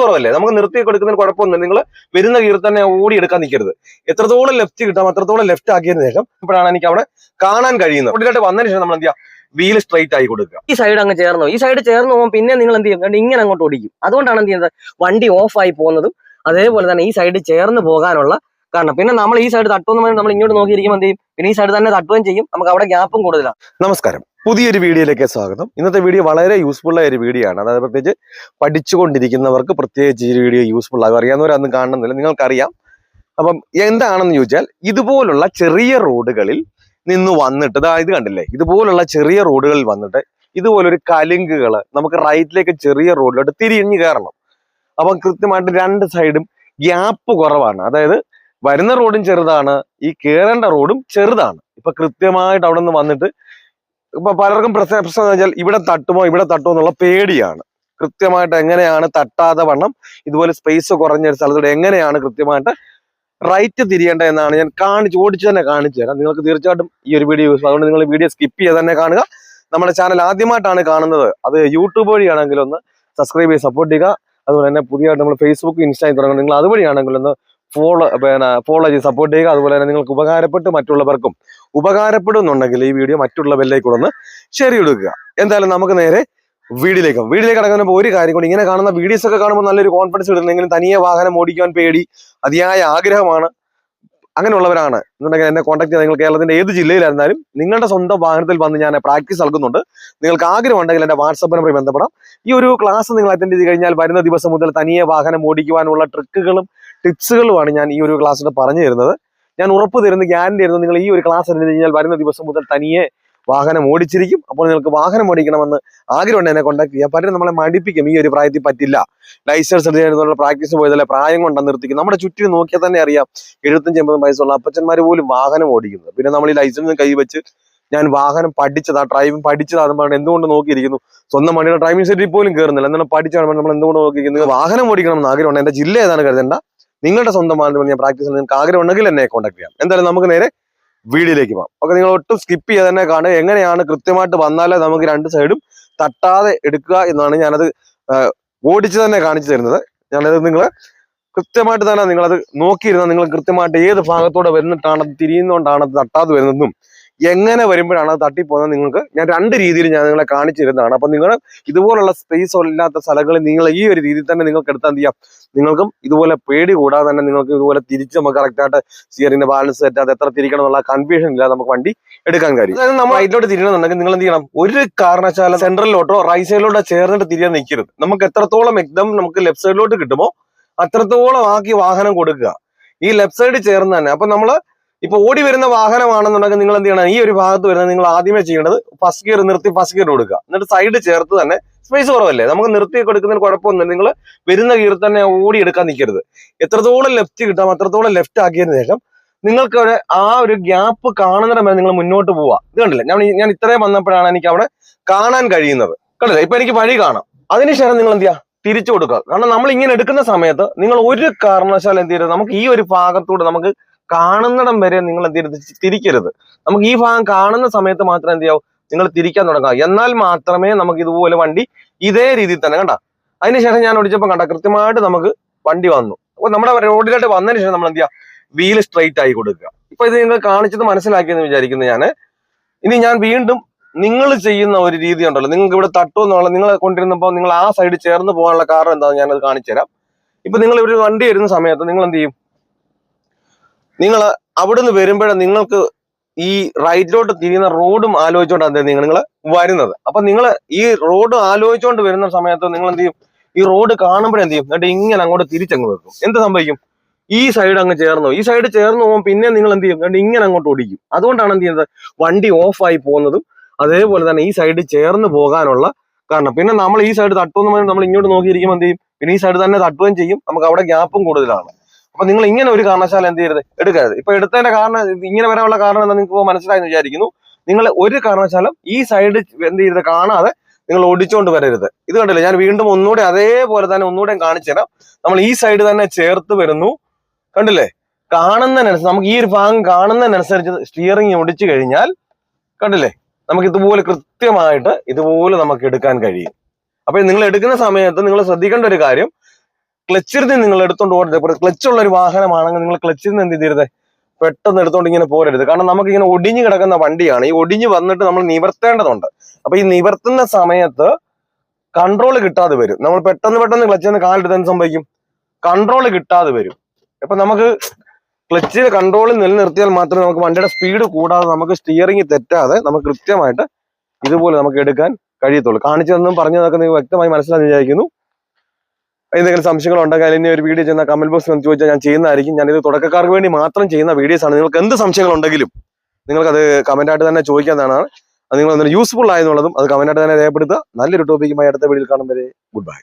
കുറവല്ലേ, നമുക്ക് നിർത്തി കൊടുക്കുന്നതിന് കുഴപ്പമൊന്നും. നിങ്ങൾ വരുന്ന ഗിയർ തന്നെ ഓടി എടുക്കാൻ നിൽക്കരുത്. എത്രത്തോളം ലെഫ്റ്റ് കിട്ടാം അത്രത്തോളം ലെഫ്റ്റ് ആക്കിയതിനു ശേഷം ഇപ്പോഴാണ് എനിക്ക് അവിടെ കാണാൻ കഴിയുന്നത്. റോഡിലോട്ട് വന്നതിന് ശേഷം നമ്മൾ എന്ത് ചെയ്യുക, വീല് സ്ട്രൈറ്റ് ആയി കൊടുക്കുക. ഈ സൈഡ് അങ്ങ് ചേർന്നു, ഈ സൈഡ് ചേർന്ന് പോകുമ്പോൾ പിന്നെ നിങ്ങൾ എന്ത് ചെയ്യും, ഇങ്ങനെ അങ്ങോട്ട് ഓടിക്കും. അതുകൊണ്ടാണ് എന്ത് ചെയ്യുന്നത്, വണ്ടി ഓഫ് ആയി പോകുന്നതും. അതേപോലെ തന്നെ ഈ സൈഡ് ചേർന്ന് പോകാനുള്ള കാരണം. പിന്നെ നമ്മൾ ഈ സൈഡ് തട്ടുമെന്ന് നമ്മൾ ഇങ്ങോട്ട് നോക്കിയിരിക്കുമ്പോൾ എന്ത് ചെയ്യും, പിന്നെ ഈ സൈഡ് തന്നെ തട്ടുകയും ചെയ്യും. നമുക്ക് അവിടെ ഗ്യാപ്പും കൂടുതലാണ്. നമസ്കാരം, പുതിയൊരു വീഡിയോയിലേക്ക് സ്വാഗതം. ഇന്നത്തെ വീഡിയോ വളരെ യൂസ്ഫുൾ ആയ ഒരു വീഡിയോ ആണ്. അതായത് പ്രത്യേകിച്ച് പഠിച്ചുകൊണ്ടിരിക്കുന്നവർക്ക് പ്രത്യേകിച്ച് ഈ വീഡിയോ യൂസ്ഫുൾ ആകും. അറിയാവുന്നവരൊന്നും കാണുന്നില്ല, നിങ്ങൾക്കറിയാം. അപ്പം എന്താണെന്ന് ചോദിച്ചാൽ, ഇതുപോലുള്ള ചെറിയ റോഡുകളിൽ നിന്ന് വന്നിട്ട് ഇത് കണ്ടില്ലേ, ഇതുപോലുള്ള ചെറിയ റോഡുകളിൽ വന്നിട്ട് ഇതുപോലൊരു കലുങ്കുകള് നമുക്ക് റൈറ്റിലേക്ക് ചെറിയ റോഡിലോട്ട് തിരിഞ്ഞു കയറണം. അപ്പം കൃത്യമായിട്ട് രണ്ട് സൈഡും ഗ്യാപ്പ് കുറവാണ്. അതായത് വരുന്ന റോഡും ചെറുതാണ്, ഈ കയറേണ്ട റോഡും ചെറുതാണ്. ഇപ്പൊ കൃത്യമായിട്ട് അവിടെ നിന്ന് വന്നിട്ട് ഇപ്പൊ പലർക്കും പ്രശ്നം എന്ന് വെച്ചാൽ ഇവിടെ തട്ടുമോ എന്നുള്ള പേടിയാണ്. കൃത്യമായിട്ട് എങ്ങനെയാണ് തട്ടാതെ വണ്ണം ഇതുപോലെ സ്പേസ് കുറഞ്ഞ ഒരു സ്ഥലത്തൂടെ എങ്ങനെയാണ് കൃത്യമായിട്ട് റൈറ്റ് തിരിയേണ്ട എന്നാണ് ഞാൻ ഓടിച്ച് തന്നെ കാണിച്ചു തരാം. നിങ്ങൾക്ക് തീർച്ചയായിട്ടും ഈ ഒരു വീഡിയോ യൂസ്, അതുകൊണ്ട് നിങ്ങൾ വീഡിയോ സ്കിപ്പ് ചെയ്ത് തന്നെ കാണുക. നമ്മുടെ ചാനൽ ആദ്യമായിട്ടാണ് കാണുന്നത്, അത് യൂട്യൂബ് വഴിയാണെങ്കിൽ ഒന്ന് സബ്സ്ക്രൈബ് ചെയ്ത് സപ്പോർട്ട് ചെയ്യുക. അതുപോലെ തന്നെ പുതിയതായിട്ട് നമ്മൾ ഫേസ്ബുക്ക് ഇൻസ്റ്റാഗ്രാം തുടങ്ങുന്നത്, നിങ്ങൾ അതുവഴിയാണെങ്കിൽ ഒന്ന് ഫോളോ ചെയ്ത് സപ്പോർട്ട് ചെയ്യുക. അതുപോലെ തന്നെ നിങ്ങൾക്ക് ഉപകാരപ്പെട്ട് മറ്റുള്ളവർക്കും ഉപകാരപ്പെടുന്നുണ്ടെങ്കിൽ ഈ വീഡിയോ മറ്റുള്ളവരിലേക്ക് ഒന്ന് ഷെയർ കൊടുക്കുക. എന്തായാലും നമുക്ക് നേരെ വീഡിയോയിലേക്ക് കടക്കുന്നപ്പോൾ ഒരു കാര്യം കൊണ്ട്, ഇങ്ങനെ കാണുന്ന വീഡിയോസ് ഒക്കെ കാണുമ്പോൾ നല്ലൊരു കോൺഫിഡൻസ് കിട്ടുന്നെങ്കിലും തനിയെ വാഹനം ഓടിക്കാൻ പേടി, അതിയായ ആഗ്രഹമാണ്, അങ്ങനെയുള്ളവരാണ് എന്നുണ്ടെങ്കിൽ എന്നെ കോൺടാക്ട് ചെയ്ത് നിങ്ങൾ കേരളത്തിന്റെ ഏത് ജില്ലയിലായിരുന്നാലും നിങ്ങളുടെ സ്വന്തം വാഹനത്തിൽ വന്ന് ഞാൻ പ്രാക്ടീസ് നൽകുന്നുണ്ട്. നിങ്ങൾക്ക് ആഗ്രഹം ഉണ്ടെങ്കിൽ എൻ്റെ വാട്സപ്പ് നമ്പറിൽ ബന്ധപ്പെടാം. ഈ ഒരു ക്ലാസ് നിങ്ങൾ അറ്റൻഡ് ചെയ്ത് കഴിഞ്ഞാൽ വരുന്ന ദിവസം മുതൽ തനിയെ വാഹനം ഓടിക്കുവാനുള്ള ട്രിക്കുകളും ടിപ്സുകളുമാണ് ഞാൻ ഈ ഒരു ക്ലാസ്സിൽ പറഞ്ഞു തരുന്നത്. ഞാൻ ഉറപ്പ് തരുന്ന, ഗ്യാരണ്ടി തരുന്നത്, നിങ്ങൾ ഈ ഒരു ക്ലാസ് അറ്റൻഡ് കഴിഞ്ഞാൽ വരുന്ന ദിവസം മുതൽ തനിയെ വാഹനം ഓടിച്ചിരിക്കും. അപ്പോൾ നിങ്ങൾക്ക് വാഹനം ഓടിക്കണമെന്ന് ആഗ്രഹമുണ്ട് എന്നെ കോൺടാക്ട് ചെയ്യാം. പലരും നമ്മളെ മടിപ്പിക്കും, ഈ ഒരു പ്രായത്തിൽ പറ്റില്ല, ലൈസൻസ് എടുത്തുള്ള പ്രാക്ടീസ് പോയതല്ലേ, പ്രായം കൊണ്ടാണ് നിർത്തിക്കും. നമ്മുടെ ചുറ്റിനും നോക്കിയാൽ തന്നെ അറിയാം 75-80 വയസ്സുള്ള അപ്പച്ചന്മാർ പോലും വാഹനം ഓടിക്കുന്നത്. പിന്നെ നമ്മൾ ഈ ലൈസൻസ് കൈവച്ച് ഞാൻ വാഹനം പഠിച്ചതാ, ഡ്രൈവിംഗ് പഠിച്ചതാണെന്ന് പറഞ്ഞാൽ എന്തുകൊണ്ട് നോക്കിയിരിക്കുന്നു, സ്വന്തം വണ്ടിയുടെ ഡ്രൈവിംഗ് സെറ്റിൽ പോലും കയറുന്നില്ല, എന്നാൽ പഠിച്ചാണ് നമ്മൾ എന്തുകൊണ്ട് നോക്കിയിരിക്കുന്നത്. വാഹനം ഓടിക്കണമെന്ന് ആഗ്രഹമുണ്ട്, എൻ്റെ ജില്ല ഏതാണ് കരുതേണ്ട, നിങ്ങളുടെ സ്വന്തം വാഹനം ഞാൻ പ്രാക്ടീസ് നിങ്ങൾക്ക് ആഗ്രഹം ഉണ്ടെങ്കിൽ എന്നെ കോൺടാക്ട് ചെയ്യാം. എന്തായാലും നമുക്ക് നേരെ വീഡിയോയിലേക്ക് പോകാം. ഓക്കെ, നിങ്ങൾ ഒട്ടും സ്കിപ്പ് ചെയ്ത് തന്നെ കാണുക. എങ്ങനെയാണ് കൃത്യമായിട്ട് വന്നാലേ നമുക്ക് രണ്ട് സൈഡും തട്ടാതെ എടുക്കുക എന്നാണ് ഞാനത് ഓടിച്ച് തന്നെ കാണിച്ചു തരുന്നത്. ഞാനത് നിങ്ങൾ കൃത്യമായിട്ട് തന്നെ നിങ്ങളത് നോക്കിയിരുന്നാൽ നിങ്ങൾ കൃത്യമായിട്ട് ഏത് ഭാഗത്തൂടെ വരുന്നിട്ടാണ് തിരിയുന്നതുകൊണ്ടാണ് തട്ടാതെ വരുന്നതും എങ്ങനെ വരുമ്പോഴാണ് അത് തട്ടിപ്പോകുന്നത് നിങ്ങൾക്ക് ഞാൻ രണ്ട് രീതിയിൽ ഞാൻ നിങ്ങളെ കാണിച്ചു തരുന്നതാണ്. അപ്പൊ നിങ്ങൾ ഇതുപോലുള്ള സ്പേസ് ഇല്ലാത്ത സ്ഥലങ്ങളിൽ നിങ്ങൾ ഈ ഒരു രീതിയിൽ തന്നെ നിങ്ങൾക്ക് എടുത്താൽ എന്ത് ചെയ്യാം, നിങ്ങൾക്കും ഇതുപോലെ പേടി കൂടാതെ തന്നെ നിങ്ങൾക്ക് ഇതുപോലെ തിരിച്ച് നമുക്ക് കറക്റ്റായിട്ട് സ്റ്റിയറിംഗിന്റെ ബാലൻസ് തെറ്റാതെ എത്ര തിരിക്കണം എന്നുള്ള കൺഫ്യൂഷൻ ഇല്ലാതെ നമുക്ക് വണ്ടി എടുക്കാൻ കഴിയും. അതായത് നമ്മൾ റൈറ്റിലോട്ട് തിരിയണമെന്നുണ്ടെങ്കിൽ നിങ്ങൾ എന്ത് ചെയ്യണം, ഒരു കാരണവശാലും സെൻട്രലിലോട്ടോ റൈറ്റ് സൈഡിലോട്ടോ ചേർന്നിട്ട് തിരിയാൻ നിൽക്കരുത്. നമുക്ക് എത്രത്തോളം എക്ദം നമുക്ക് ലെഫ്റ്റ് സൈഡിലോട്ട് കിട്ടുമോ അത്രത്തോളം ആക്കി വാഹനം കൊടുക്കുക, ഈ ലെഫ്റ്റ് സൈഡ് ചേർന്ന് തന്നെ. അപ്പൊ നമ്മള് ഇപ്പൊ ഓടി വരുന്ന വാഹനമാണെന്നുണ്ടെങ്കിൽ നിങ്ങൾ എന്ത് ചെയ്യണം, ഈ ഒരു ഭാഗത്ത് വരുന്നത് നിങ്ങൾ ആദ്യമേ ചെയ്യേണ്ടത് ഫസ്റ്റ് ഗിയർ നിർത്തി ഫസ്റ്റ് ഗിയർ കൊടുക്കുക. എന്നിട്ട് സൈഡ് ചേർത്ത് തന്നെ, സ്പേസ് കുറവല്ലേ, നമുക്ക് നിർത്തി കൊടുക്കുന്നതിന് കുഴപ്പമൊന്നും. നിങ്ങൾ വരുന്ന ഗിയർ തന്നെ ഓടി എടുക്കാൻ നിൽക്കരുത്. എത്രത്തോളം ലെഫ്റ്റ് കിട്ടാം അത്രത്തോളം ലെഫ്റ്റ് ആക്കിയതിനു ശേഷം നിങ്ങൾക്ക് ആ ഒരു ഗ്യാപ്പ് കാണുന്നിടം വരെ നിങ്ങൾ മുന്നോട്ട് പോവുക. ഇത് കണ്ടില്ലേ, ഞാൻ ഇത്രയും വന്നപ്പോഴാണ് എനിക്ക് അവിടെ കാണാൻ കഴിയുന്നത്. കണ്ടില്ലേ, ഇപ്പൊ എനിക്ക് വഴി കാണാം. അതിനുശേഷം നിങ്ങൾ എന്ത് ചെയ്യുക, തിരിച്ചു കൊടുക്കുക. കാരണം നമ്മൾ ഇങ്ങനെ എടുക്കുന്ന സമയത്ത് നിങ്ങൾ ഒരു കാരണവശാലും എന്ത് ചെയ്യരുത്, നമുക്ക് ഈ ഒരു ഭാഗത്തൂടെ നമുക്ക് കാണുന്നിടം വരെ നിങ്ങൾ എന്ത് ചെയ്യരുത്, തിരിക്കരുത്. നമുക്ക് ഈ ഭാഗം കാണുന്ന സമയത്ത് മാത്രം എന്ത് ചെയ്യാവും, നിങ്ങൾ തിരിക്കാൻ തുടങ്ങുക. എന്നാൽ മാത്രമേ നമുക്ക് ഇതുപോലെ വണ്ടി ഇതേ രീതിയിൽ തന്നെ കണ്ട. അതിനുശേഷം ഞാൻ ഓടിച്ചപ്പോൾ കണ്ട കൃത്യമായിട്ട് നമുക്ക് വണ്ടി വന്നു. അപ്പൊ നമ്മുടെ റോഡിലോട്ട് വന്നതിന് ശേഷം നമ്മൾ എന്ത് ചെയ്യുക, വീല് സ്ട്രൈറ്റ് ആയി കൊടുക്കുക. ഇപ്പൊ ഇത് നിങ്ങൾ കാണിച്ചത് മനസ്സിലാക്കിയെന്ന് വിചാരിക്കുന്നു ഞാൻ. ഇനി ഞാൻ വീണ്ടും നിങ്ങൾ ചെയ്യുന്ന ഒരു രീതി ഉണ്ടല്ലോ, നിങ്ങൾക്ക് ഇവിടെ തട്ടുമെന്നുള്ള നിങ്ങൾ കൊണ്ടിരുന്നപ്പോൾ നിങ്ങൾ ആ സൈഡ് ചേർന്ന് പോകാനുള്ള കാരണം എന്താണെന്ന് ഞാനത് കാണിച്ചു തരാം. ഇപ്പൊ നിങ്ങൾ ഒരു വണ്ടി വരുന്ന സമയത്ത് നിങ്ങൾ എന്ത് ചെയ്യും, നിങ്ങൾ അവിടുന്ന് വരുമ്പോഴേ നിങ്ങൾക്ക് ഈ റൈറ്റിലോട്ട് തിരിയുന്ന റോഡും ആലോചിച്ചുകൊണ്ടാണ് നിങ്ങൾ വരുന്നത്. അപ്പൊ നിങ്ങൾ ഈ റോഡ് ആലോചിച്ചുകൊണ്ട് വരുന്ന സമയത്ത് നിങ്ങൾ എന്ത് ചെയ്യും, ഈ റോഡ് കാണുമ്പോഴെന്ത് ചെയ്യും, എന്നിട്ട് ഇങ്ങനെ അങ്ങോട്ട് തിരിച്ചങ്ങ് വെക്കും. എന്ത് സംഭവിക്കും, ഈ സൈഡ് അങ്ങ് ചേർന്നു, ഈ സൈഡ് ചേർന്ന് പോകുമ്പോൾ പിന്നെ നിങ്ങൾ എന്ത് ചെയ്യും, എന്നിട്ട് ഇങ്ങനെ അങ്ങോട്ട് ഓടിക്കും. അതുകൊണ്ടാണ് എന്ത് ചെയ്യുന്നത്, വണ്ടി ഓഫായി പോകുന്നതും. അതേപോലെ തന്നെ ഈ സൈഡ് ചേർന്ന് പോകാനുള്ള കാരണം. പിന്നെ നമ്മൾ ഈ സൈഡ് തട്ടുമെന്ന് നമ്മൾ ഇങ്ങോട്ട് നോക്കിയിരിക്കുമ്പോൾ എന്ത് ചെയ്യും, പിന്നെ ഈ സൈഡ് തന്നെ തട്ടുകയും ചെയ്യും, നമുക്ക് അവിടെ ഗ്യാപ്പും കൂടുതലാണ്. അപ്പൊ നിങ്ങൾ ഇങ്ങനെ ഒരു കാരണവശാലും എന്ത് ചെയ്യരുത്, എടുക്കരുത്. ഇപ്പൊ എടുത്തതിന്റെ കാരണം, ഇങ്ങനെ വരാനുള്ള കാരണം എന്താ നിങ്ങൾക്ക് മനസ്സിലായെന്ന് വിചാരിക്കുന്നു. നിങ്ങൾ ഒരു കാരണവശാലും ഈ സൈഡ് എന്ത് ചെയ്യരുത്, കാണാതെ നിങ്ങൾ ഓടിച്ചുകൊണ്ട് വരരുത്. ഇത് കണ്ടില്ല, ഞാൻ വീണ്ടും ഒന്നുകൂടെ അതേപോലെ തന്നെ ഒന്നുകൂടെ കാണിച്ചു തരാം. നമ്മൾ ഈ സൈഡ് തന്നെ ചേർത്ത് വരുന്നു, കണ്ടില്ലേ, കാണുന്നതിനനുസരിച്ച് നമുക്ക് ഈ ഒരു ഭാഗം കാണുന്നതിനനുസരിച്ച് സ്റ്റിയറിംഗ് ഓടിച്ചു കഴിഞ്ഞാൽ കണ്ടില്ലേ, നമുക്ക് ഇതുപോലെ കൃത്യമായിട്ട് ഇതുപോലെ നമുക്ക് എടുക്കാൻ കഴിയും. അപ്പൊ നിങ്ങൾ എടുക്കുന്ന സമയത്ത് നിങ്ങൾ ശ്രദ്ധിക്കേണ്ട ഒരു കാര്യം, ക്ലച്ചിൽ നിന്ന് നിങ്ങൾ എടുത്തോണ്ട് പോകരുത്. ക്ലച്ചുള്ള ഒരു വാഹനമാണെങ്കിൽ നിങ്ങൾ ക്ലച്ചിൽ നിന്ന് എന്ത് ചെയ്യരുത്, പെട്ടെന്ന് എടുത്തോണ്ട് ഇങ്ങനെ പോരരുത്. കാരണം നമുക്ക് ഇങ്ങനെ ഒടിഞ്ഞു കിടക്കുന്ന വണ്ടിയാണ്. ഈ ഒടിഞ്ഞു വന്നിട്ട് നമ്മൾ നിവർത്തേണ്ടതുണ്ട്. അപ്പൊ ഈ നിവർത്തുന്ന സമയത്ത് കൺട്രോൾ കിട്ടാതെ വരും. നമ്മൾ പെട്ടെന്ന് ക്ലച്ചിൽ നിന്ന് കാലെടുത്ത് എന്ത് സംഭവിക്കും, കൺട്രോൾ കിട്ടാതെ വരും. അപ്പൊ നമുക്ക് ക്ലച്ചിൽ കൺട്രോളിൽ നിലനിർത്തിയാൽ മാത്രമേ നമുക്ക് വണ്ടിയുടെ സ്പീഡ് കൂടാതെ നമുക്ക് സ്റ്റിയറിംഗ് തെറ്റാതെ നമുക്ക് കൃത്യമായിട്ട് ഇതുപോലെ നമുക്ക് എടുക്കാൻ കഴിയത്തുള്ളൂ. കാണിച്ചതെന്നും പറഞ്ഞതൊക്കെ നിങ്ങൾ വ്യക്തമായി മനസ്സിലാക്കി വിചാരിക്കുന്നു. എന്തെങ്കിലും സംശയങ്ങൾ ഉണ്ടെങ്കിൽ അതിന് ഒരു വീഡിയോ ചെയ്യുന്ന കമന്റ് ബോക്സിൽ ഒന്ന് ചോദിച്ചാൽ ഞാൻ ചെയ്യുന്നതായിരിക്കും. ഞാനിത് തുടക്കക്കാർക്ക് വേണ്ടി മാത്രം ചെയ്യുന്ന വീഡിയോസ് ആണ്. നിങ്ങൾക്ക് എന്ത് സംശയങ്ങൾ ഉണ്ടെങ്കിലും നിങ്ങൾക്കത് കമന്റായിട്ട് തന്നെ ചോദിക്കാവുന്നതാണ്. അത് നിങ്ങൾ യൂസ്ഫുൾ ആയെന്നുള്ളതും അത് കമന്റായിട്ട് തന്നെ രേഖപ്പെടുത്തുക. നല്ലൊരു ടോപ്പിക്കുമായി അടുത്ത വീഡിയോയിൽ കാണും വരെ ഗുഡ് ബൈ.